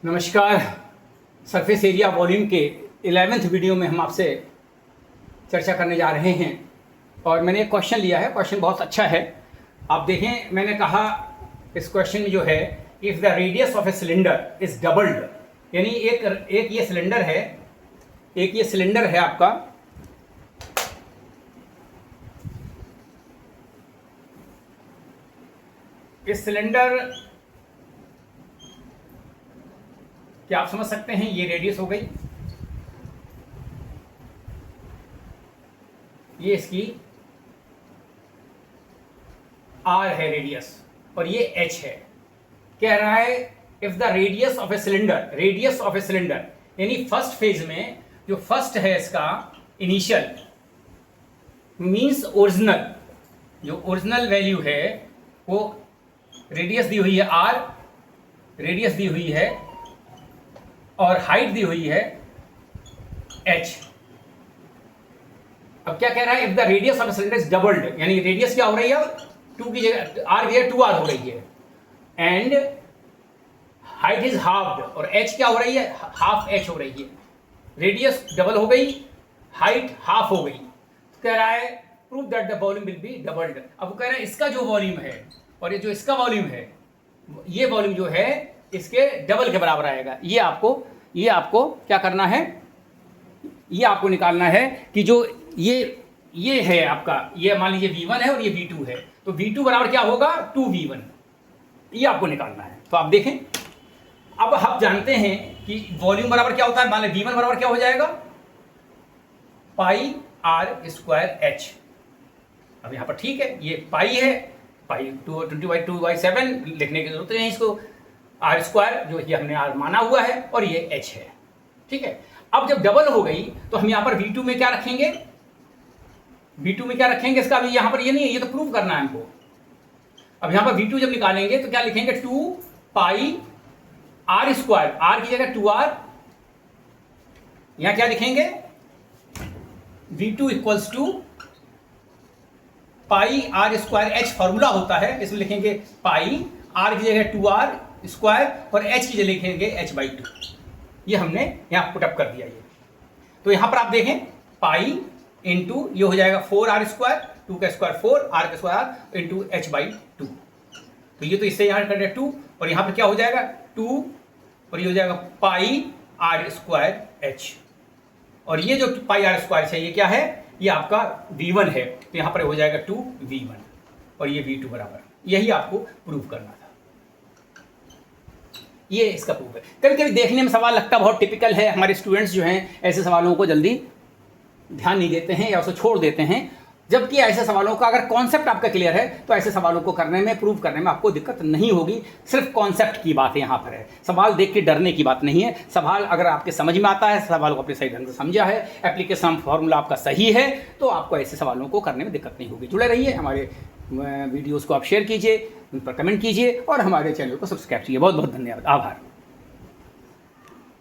नमस्कार। Surface area volume के 11वें video में हम आपसे चर्चा करने जा रहे हैं और मैंने एक क्वेश्चन लिया है। क्वेश्चन बहुत अच्छा है। आप देखें, मैंने कहा इस क्वेश्चन में जो है, if the radius of a cylinder is doubled, यानी एक ये सिलेंडर है, एक ये सिलेंडर है आपका, इस सिलेंडर क्या आप समझ सकते हैं, ये रेडियस हो गई, ये इसकी आर है रेडियस, और ये एच है। कह रहा है if the radius of a cylinder, radius of a cylinder यानी फर्स्ट फेज में जो फर्स्ट है इसका इनिशियल मींस ओरिजिनल, जो ओरिजिनल वैल्यू है वो रेडियस दी हुई है आर, रेडियस दी हुई है और हाइट दी हुई है h। अब क्या कह रहा है, if the radius of cylinder is doubled, यानी रेडियस क्या हो रही है, 2 की जगह r की जगह 2r हो रही है, एंड हाइट इज हाफ्ड, और h क्या हो रही है, हाफ h हो रही है। रेडियस डबल हो गई, हाइट हाफ हो गई, तो कह रहा है prove that the volume will be doubled. अब वो कह रहा है इसका जो वॉल्यूम है और ये जो इसका वॉल्यूम है, ये वॉल्यूम जो है इसके डबल के बराबर आएगा। ये आपको क्या करना है, ये आपको निकालना है कि जो ये है आपका, ये मान लीजिए V1 है और ये V2 है, तो V2 बराबर क्या होगा, 2V1। ये आपको निकालना है। तो आप देखें, अब हम जानते हैं कि वॉल्यूम बराबर क्या होता है। मान लीजिए V1 बराबर क्या हो जाएगा, पाई आर स्क्वायर एच। अब यहाँ पर ठीक है, ये पाई है, पाई 20/2/7 लिखने की जरूरत नहीं इसको, आर स्क्वायर जो ये हमने आर माना हुआ है, और ये एच है। ठीक है, अब जब डबल हो गई तो हम यहाँ पर V2 में क्या रखेंगे, V2 में क्या रखेंगे, इसका अभी यहाँ पर ये नहीं है, ये तो प्रूव करना है हमको। अब यहाँ पर V2 जब निकालेंगे तो क्या लिखेंगे, 2 पाई आर स्क्वायर, आर की जगह 2r, यहाँ क्या लिखेंगे, V2 equals to pi r square h formula होता है, इसमें लिखेंगे पाई आर की जगह 2r स्क्वायर और h की जगह लिखेंगे h/2। ये हमने यहाँ पुटअप कर दिया। ये तो यहाँ पर आप देखें, पाई इंटू ये हो जाएगा 4r स्क्वायर, 2 का स्क्वायर 4, r का स्क्वायर इंटू h/2। तो ये तो इससे यहाँ कर रहे 2, और यहाँ पर क्या हो जाएगा 2, और ये हो जाएगा पाई आर स्क्वायर h, और ये जो पाई आर स्क्वायर है ये क्या है, ये आपका V1 है, तो यहाँ पर हो जाएगा 2V1 और ये V2 बराबर। यही आपको प्रूव करना था, ये इसका प्रूफ है। कभी कभी देखने में सवाल लगता बहुत टिपिकल है, हमारे स्टूडेंट्स जो हैं ऐसे सवालों को जल्दी ध्यान नहीं देते हैं या उसे छोड़ देते हैं, जबकि ऐसे सवालों का अगर कॉन्सेप्ट आपका क्लियर है तो ऐसे सवालों को करने में, प्रूव करने में आपको दिक्कत नहीं होगी। सिर्फ कॉन्सेप्ट की बात यहाँ पर है, सवाल देख के डरने की बात नहीं है। सवाल अगर आपके समझ में आता है, सवाल को आपने सही ढंग से समझा है, एप्लीकेशन फॉर्मूला आपका सही है, तो आपको ऐसे सवालों को करने में दिक्कत नहीं होगी। जुड़े रहिए, हमारे वीडियोज़ को आप शेयर कीजिए, उन पर कमेंट कीजिए और हमारे चैनल को सब्सक्राइब कीजिए। बहुत बहुत धन्यवाद, आभार।